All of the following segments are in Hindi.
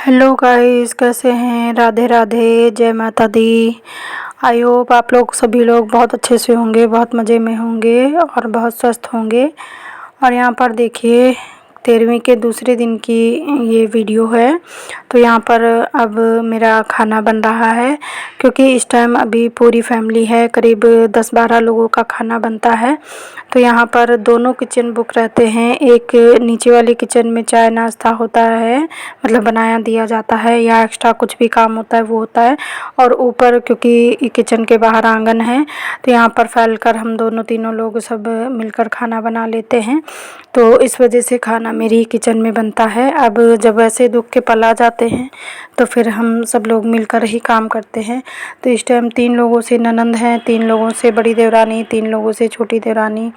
हेलो गाइस, कैसे हैं। राधे राधे, जय माता दी। आई होप आप लोग सभी लोग बहुत अच्छे से होंगे, बहुत मज़े में होंगे और बहुत स्वस्थ होंगे। और यहाँ पर देखिए 13वीं के दूसरे दिन की ये वीडियो है। तो यहाँ पर अब मेरा खाना बन रहा है, क्योंकि इस टाइम अभी पूरी फैमिली है, करीब 10-12 लोगों का खाना बनता है। तो यहाँ पर दोनों किचन बुक रहते हैं। एक नीचे वाली किचन में चाय नाश्ता होता है, मतलब बनाया दिया जाता है, या एक्स्ट्रा कुछ भी काम होता है वो होता है। और ऊपर क्योंकि किचन के बाहर आंगन है, तो यहाँ पर फैलकर हम दोनों तीनों लोग सब मिलकर खाना बना लेते हैं। तो इस वजह से खाना मेरी किचन में बनता है। अब जब ऐसे दुख के पल आ जाते हैं तो फिर हम सब लोग मिलकर ही काम करते हैं। तो इस टाइम 3 लोगों से ननंद हैं, 3 लोगों से बड़ी देवरानी, 3 लोगों से छोटी देवरानी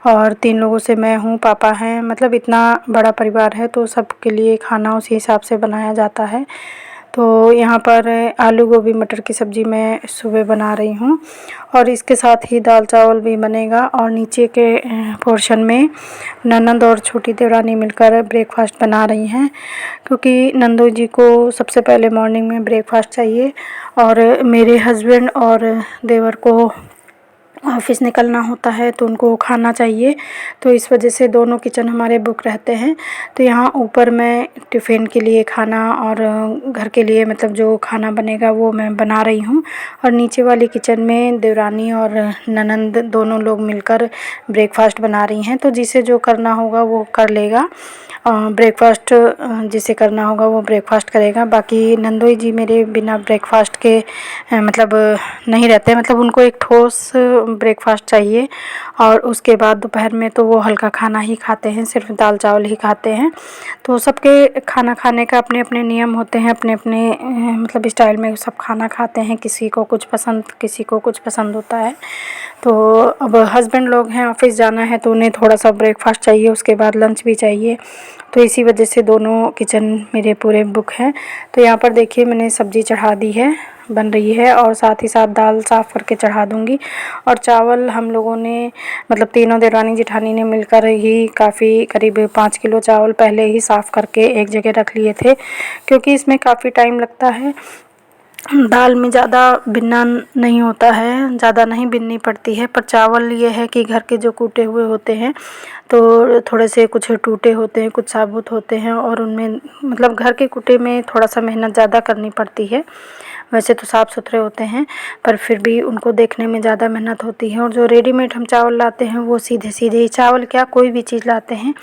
और 3 लोगों से मैं हूँ, पापा हैं। मतलब इतना बड़ा परिवार है, तो सबके लिए खाना उसी हिसाब से बनाया जाता है। तो यहाँ पर आलू गोभी मटर की सब्ज़ी मैं सुबह बना रही हूँ, और इसके साथ ही दाल चावल भी बनेगा। और नीचे के पोर्शन में ननंद और छोटी देवरानी मिलकर ब्रेकफास्ट बना रही हैं, क्योंकि नंदू जी को सबसे पहले मॉर्निंग में ब्रेकफास्ट चाहिए, और मेरे हस्बैंड और देवर को ऑफ़िस निकलना होता है, तो उनको खाना चाहिए। तो इस वजह से दोनों किचन हमारे बुक रहते हैं। तो यहाँ ऊपर मैं टिफ़िन के लिए खाना और घर के लिए मतलब जो खाना बनेगा वो मैं बना रही हूँ, और नीचे वाली किचन में देवरानी और ननंद दोनों लोग मिलकर ब्रेकफास्ट बना रही हैं। तो जिसे जो करना होगा वो कर लेगा। ब्रेकफास्ट जिसे करना होगा वो ब्रेकफास्ट करेगा। बाकी नंदोई जी मेरे बिना ब्रेकफास्ट के मतलब नहीं रहते, मतलब उनको एक ठोस ब्रेकफास्ट चाहिए। और उसके बाद दोपहर में तो वो हल्का खाना ही खाते हैं, सिर्फ दाल चावल ही खाते हैं। तो सबके खाना खाने का अपने अपने नियम होते हैं, अपने अपने मतलब स्टाइल में सब खाना खाते हैं। किसी को कुछ पसंद, किसी को कुछ पसंद होता है। तो अब हस्बैंड लोग हैं, ऑफ़िस जाना है, तो उन्हें थोड़ा सा ब्रेकफास्ट चाहिए, उसके बाद लंच भी चाहिए। तो इसी वजह से दोनों किचन मेरे पूरे बुक हैं। तो यहाँ पर देखिए मैंने सब्ज़ी चढ़ा दी है, बन रही है, और साथ ही साथ दाल साफ़ करके चढ़ा दूँगी। और चावल हम लोगों ने मतलब तीनों देवरानी जेठानी ने मिलकर ही काफ़ी करीब 5 किलो चावल पहले ही साफ़ करके एक जगह रख लिए थे, क्योंकि इसमें काफ़ी टाइम लगता है। दाल में ज़्यादा बिनना नहीं होता है, ज़्यादा नहीं बिननी पड़ती है। पर चावल ये है कि घर के जो कूटे हुए होते हैं, तो थोड़े से कुछ टूटे होते हैं, कुछ साबुत होते हैं, और उनमें मतलब घर के कूटे में थोड़ा सा मेहनत ज़्यादा करनी पड़ती है। वैसे तो साफ़ सुथरे होते हैं, पर फिर भी उनको देखने में ज़्यादा मेहनत होती है। और जो रेडीमेड हम चावल लाते हैं वो सीधे सीधे ही, चावल क्या कोई भी चीज़ लाते हैं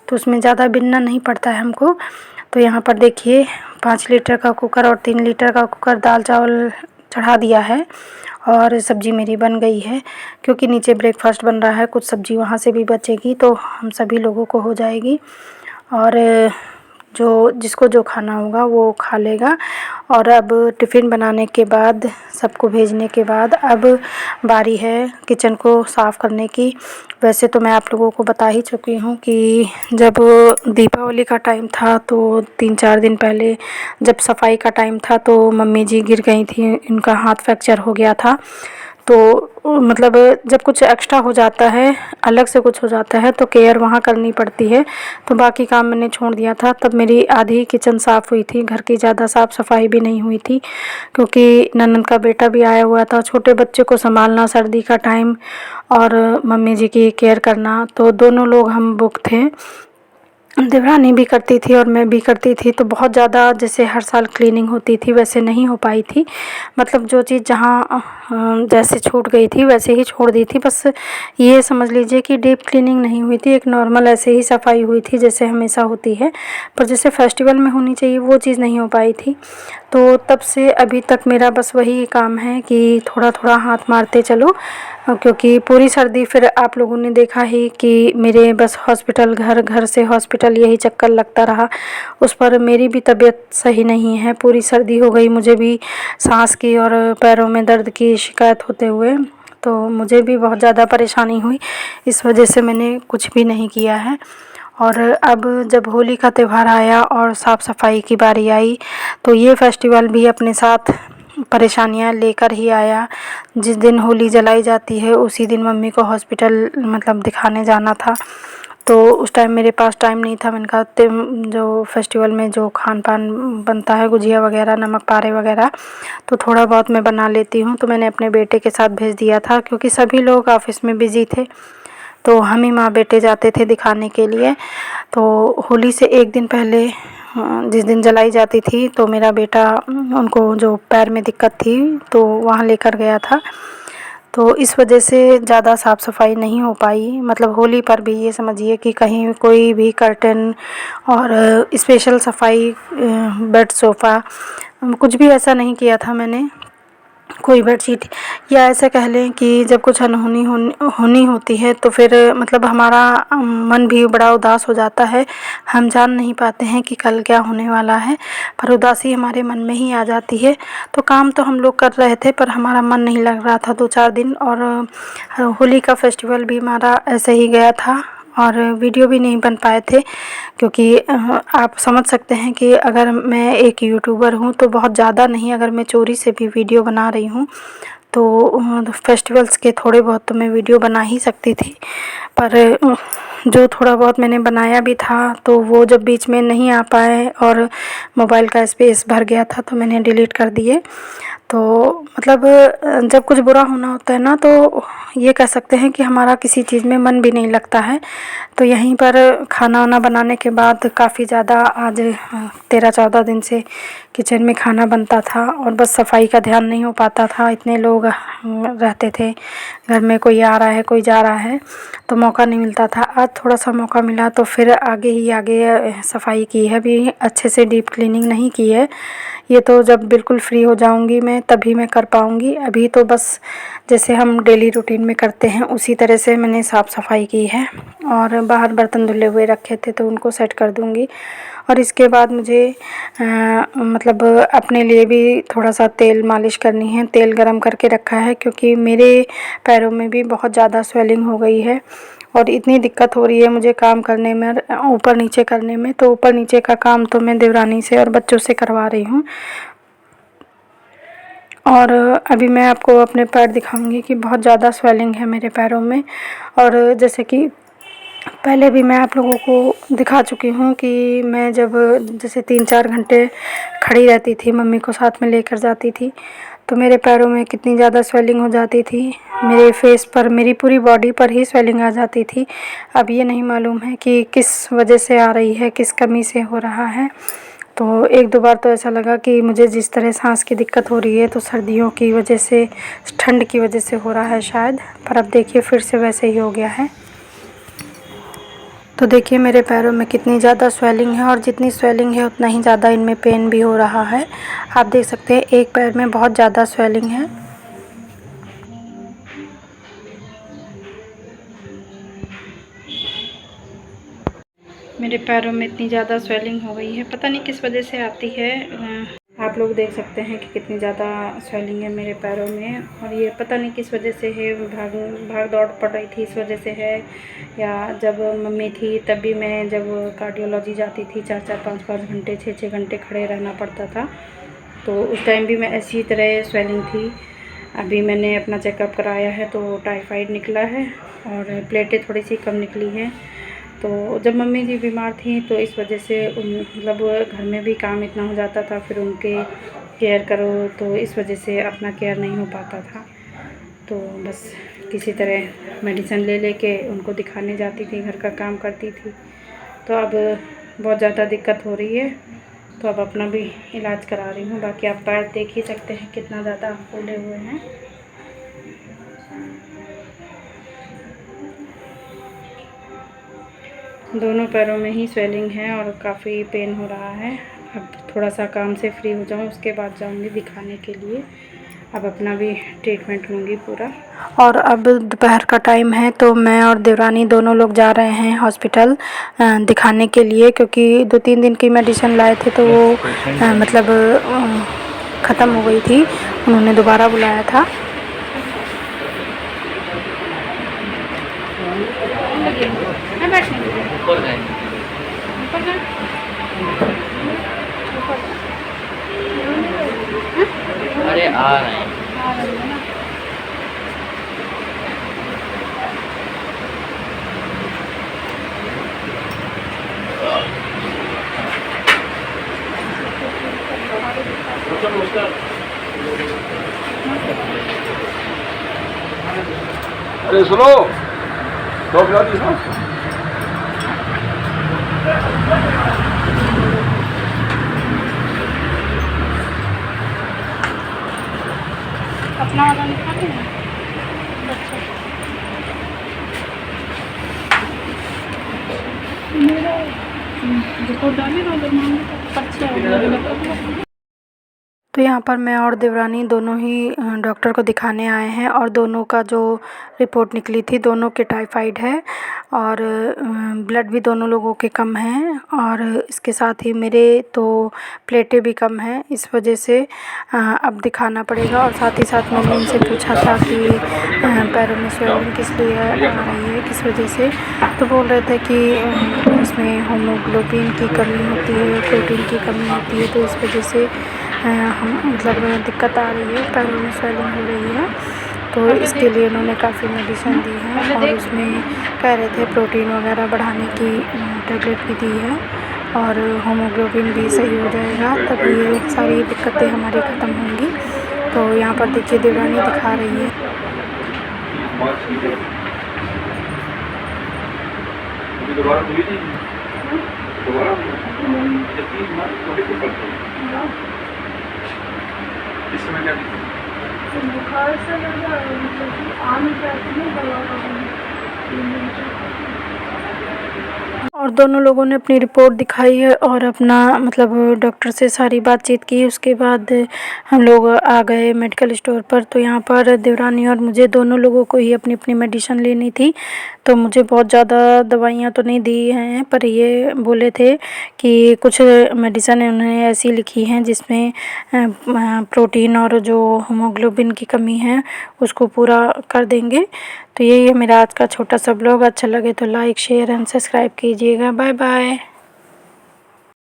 तो उसमें ज़्यादा बिनना नहीं पड़ता है हमको। तो यहाँ पर देखिए 5 लीटर का कुकर और 3 लीटर का कुकर दाल चावल चढ़ा दिया है, और सब्ज़ी मेरी बन गई है। क्योंकि नीचे ब्रेकफास्ट बन रहा है, कुछ सब्ज़ी वहाँ से भी बचेगी, तो हम सभी लोगों को हो जाएगी। और जो जिसको जो खाना होगा वो खा लेगा। और अब टिफ़िन बनाने के बाद, सबको भेजने के बाद, अब बारी है किचन को साफ़ करने की। वैसे तो मैं आप लोगों को बता ही चुकी हूँ कि जब दीपावली का टाइम था, तो 3-4 दिन पहले जब सफाई का टाइम था, तो मम्मी जी गिर गई थी, इनका हाथ फ्रैक्चर हो गया था। तो मतलब जब कुछ एक्स्ट्रा हो जाता है, अलग से कुछ हो जाता है, तो केयर वहाँ करनी पड़ती है। तो बाकी काम मैंने छोड़ दिया था। तब मेरी आधी किचन साफ़ हुई थी, घर की ज़्यादा साफ़ सफाई भी नहीं हुई थी, क्योंकि ननंद का बेटा भी आया हुआ था, छोटे बच्चे को संभालना, सर्दी का टाइम, और मम्मी जी की केयर करना, तो दोनों लोग हम बुक थे। देवरानी भी करती थी और मैं भी करती थी, तो बहुत ज़्यादा जैसे हर साल क्लीनिंग होती थी वैसे नहीं हो पाई थी। मतलब जो चीज़ जहाँ जैसे छूट गई थी वैसे ही छोड़ दी थी। बस ये समझ लीजिए कि डीप क्लीनिंग नहीं हुई थी, एक नॉर्मल ऐसे ही सफाई हुई थी जैसे हमेशा होती है। पर जैसे फेस्टिवल में होनी चाहिए वो चीज़ नहीं हो पाई थी। तो तब से अभी तक मेरा बस वही काम है कि थोड़ा थोड़ा हाथ मारते चलो, क्योंकि पूरी सर्दी फिर आप लोगों ने देखा ही कि मेरे बस हॉस्पिटल, घर, घर से हॉस्पिटल, यही चक्कर लगता रहा। उस पर मेरी भी तबीयत सही नहीं है, पूरी सर्दी हो गई मुझे भी, सांस की और पैरों में दर्द की शिकायत होते हुए। तो मुझे भी बहुत ज़्यादा परेशानी हुई, इस वजह से मैंने कुछ भी नहीं किया है। और अब जब होली का त्यौहार आया और साफ़ सफाई की बारी आई, तो ये फेस्टिवल भी अपने साथ परेशानियां लेकर ही आया। जिस दिन होली जलाई जाती है उसी दिन मम्मी को हॉस्पिटल मतलब दिखाने जाना था। तो उस टाइम मेरे पास टाइम नहीं था। मैंने कहा जो फेस्टिवल में जो खान पान बनता है, गुजिया वगैरह, नमक पारे वगैरह, तो थोड़ा बहुत मैं बना लेती हूँ। तो मैंने अपने बेटे के साथ भेज दिया था क्योंकि सभी लोग ऑफिस में बिज़ी थे, तो हम ही माँ बेटे जाते थे दिखाने के लिए। तो होली से एक दिन पहले जिस दिन जलाई जाती थी, तो मेरा बेटा उनको जो पैर में दिक्कत थी तो वहाँ लेकर गया था। तो इस वजह से ज़्यादा साफ़ सफाई नहीं हो पाई। मतलब होली पर भी ये समझिए कि कहीं कोई भी कर्टन और स्पेशल सफाई, बेड सोफ़ा, कुछ भी ऐसा नहीं किया था मैंने। कोई बेडशीट, या ऐसा कह लें कि जब कुछ अनहोनी होनी होती है तो फिर मतलब हमारा मन भी बड़ा उदास हो जाता है। हम जान नहीं पाते हैं कि कल क्या होने वाला है, पर उदासी हमारे मन में ही आ जाती है। तो काम तो हम लोग कर रहे थे पर हमारा मन नहीं लग रहा था 2-4 दिन। और होली का फेस्टिवल भी हमारा ऐसे ही गया था और वीडियो भी नहीं बन पाए थे क्योंकि आप समझ सकते हैं कि अगर मैं एक यूट्यूबर हूँ तो बहुत ज़्यादा नहीं, अगर मैं चोरी से भी वीडियो बना रही हूँ तो फेस्टिवल्स के थोड़े बहुत तो मैं वीडियो बना ही सकती थी। पर जो थोड़ा बहुत मैंने बनाया भी था तो वो जब बीच में नहीं आ पाए और मोबाइल का स्पेस भर गया था तो मैंने डिलीट कर दिए। तो मतलब जब कुछ बुरा होना होता है ना, तो ये कह सकते हैं कि हमारा किसी चीज़ में मन भी नहीं लगता है। तो यहीं पर खाना वाना बनाने के बाद काफ़ी ज़्यादा आज 13-14 दिन से किचन में खाना बनता था और बस सफाई का ध्यान नहीं हो पाता था। इतने लोग रहते थे घर में, कोई आ रहा है कोई जा रहा है, तो मौका नहीं मिलता था। आज थोड़ा सा मौका मिला तो फिर आगे सफाई की है, भी अच्छे से डीप क्लीनिंग नहीं की है। ये तो जब बिल्कुल फ्री हो जाऊंगी मैं तभी मैं कर पाऊंगी। अभी तो बस जैसे हम डेली रूटीन में करते हैं उसी तरह से मैंने साफ़ सफाई की है। और बाहर बर्तन धुले हुए रखे थे तो उनको सेट कर दूंगी। और इसके बाद मुझे मतलब अपने लिए भी थोड़ा सा तेल मालिश करनी है। तेल गरम करके रखा है क्योंकि मेरे पैरों में भी बहुत ज़्यादा स्वेलिंग हो गई है और इतनी दिक्कत हो रही है मुझे काम करने में, ऊपर नीचे करने में। तो ऊपर नीचे का काम तो मैं देवरानी से और बच्चों से करवा रही हूँ। और अभी मैं आपको अपने पैर दिखाऊंगी कि बहुत ज़्यादा स्वेलिंग है मेरे पैरों में। और जैसे कि पहले भी मैं आप लोगों को दिखा चुकी हूँ कि मैं जब जैसे 3-4 घंटे खड़ी रहती थी, मम्मी को साथ में लेकर जाती थी, तो मेरे पैरों में कितनी ज़्यादा स्वेलिंग हो जाती थी। मेरे फेस पर, मेरी पूरी बॉडी पर ही स्वेलिंग आ जाती थी। अब ये नहीं मालूम है कि किस वजह से आ रही है, किस कमी से हो रहा है। तो 1-2 बार तो ऐसा लगा कि मुझे जिस तरह सांस की दिक्कत हो रही है तो सर्दियों की वजह से, ठंड की वजह से हो रहा है शायद। पर अब देखिए फिर से वैसे ही हो गया है। तो देखिए मेरे पैरों में कितनी ज़्यादा स्वेलिंग है और जितनी स्वेलिंग है उतना ही ज़्यादा इनमें पेन भी हो रहा है। आप देख सकते हैं एक पैर में बहुत ज़्यादा स्वेलिंग है। मेरे पैरों में इतनी ज़्यादा स्वेलिंग हो गई है, पता नहीं किस वजह से आती है। आप लोग देख सकते हैं कि कितनी ज़्यादा स्वेलिंग है मेरे पैरों में। और ये पता नहीं किस वजह से है, भाग दौड़ पड़ रही थी इस वजह से है, या जब मम्मी थी तब भी मैं जब कार्डियोलॉजी जाती थी 4-4, 5-5 घंटे, 6-6 घंटे खड़े रहना पड़ता था, तो उस टाइम भी मैं ऐसी तरह स्वेलिंग थी। अभी मैंने अपना चेकअप कराया है तो टाइफाइड निकला है और प्लेटें थोड़ी सी कम निकली हैं। तो जब मम्मी जी बीमार थी तो इस वजह से मतलब घर में भी काम इतना हो जाता था, फिर उनके केयर करो, तो इस वजह से अपना केयर नहीं हो पाता था। तो बस किसी तरह मेडिसिन ले लेके उनको दिखाने जाती थी, घर का काम करती थी। तो अब बहुत ज़्यादा दिक्कत हो रही है तो अब अपना भी इलाज करा रही हूँ। बाकी आप पैर देख ही सकते हैं कितना ज़्यादा फूले हुए हैं। दोनों पैरों में ही स्वेलिंग है और काफ़ी पेन हो रहा है। अब थोड़ा सा काम से फ्री हो जाऊँ उसके बाद जाऊँगी दिखाने के लिए। अब अपना भी ट्रीटमेंट लूँगी पूरा। और अब दोपहर का टाइम है तो मैं और देवरानी दोनों लोग जा रहे हैं हॉस्पिटल दिखाने के लिए, क्योंकि 2-3 दिन की मेडिसिन लाए थे तो वो मतलब ख़त्म हो गई थी। उन्होंने दोबारा बुलाया था। अरे आ रहे हैं। अरे सुनो, दो पिला दी ना। अपना वाला निकाल देना। मेरा रिपोर्ट डाली ना उधर मांगे अच्छा। तो यहाँ पर मैं और देवरानी दोनों ही डॉक्टर को दिखाने आए हैं और दोनों का जो रिपोर्ट निकली थी दोनों के टाइफाइड है और ब्लड भी दोनों लोगों के कम हैं और इसके साथ ही मेरे तो प्लेटें भी कम हैं। इस वजह से अब दिखाना पड़ेगा। और साथ ही साथ मैंने इनसे पूछा था कि पैरों में स्वेलिंग किस लिए आ रही है, किस वजह से, तो बोल रहे थे कि उसमें हीमोग्लोबिन की कमी होती है, प्रोटीन की कमी होती है, तो इस वजह से हम मतलब दिक्कत आ रही है, पैरों में स्वेलिंग हो रही है। तो इसके लिए उन्होंने काफ़ी मेडिसिन दी है और उसमें कह रहे थे प्रोटीन वगैरह बढ़ाने की टैबलेट भी दी है और हीमोग्लोबिन भी सही हो जाएगा, तभी ये सारी दिक्कतें हमारी ख़त्म होंगी। तो यहाँ पर देखिए देवरानी दिखा रही है। दोबारा हुई थी, दोबारा इस समय क्या बुखार से लगा आम जाती है और दोनों लोगों ने अपनी रिपोर्ट दिखाई है और अपना मतलब डॉक्टर से सारी बातचीत की। उसके बाद हम लोग आ गए मेडिकल स्टोर पर। तो यहाँ पर देवरानी और मुझे दोनों लोगों को ही अपनी अपनी मेडिसिन लेनी थी। तो मुझे बहुत ज़्यादा दवाइयाँ तो नहीं दी हैं, पर ये बोले थे कि कुछ मेडिसिन उन्होंने ऐसी लिखी हैं जिसमें प्रोटीन और जो हीमोग्लोबिन की कमी है उसको पूरा कर देंगे। तो यही है मेरा आज का छोटा सा ब्लॉग। अच्छा लगे तो लाइक शेयर एंड सब्सक्राइब कीजिएगा। Bye bye.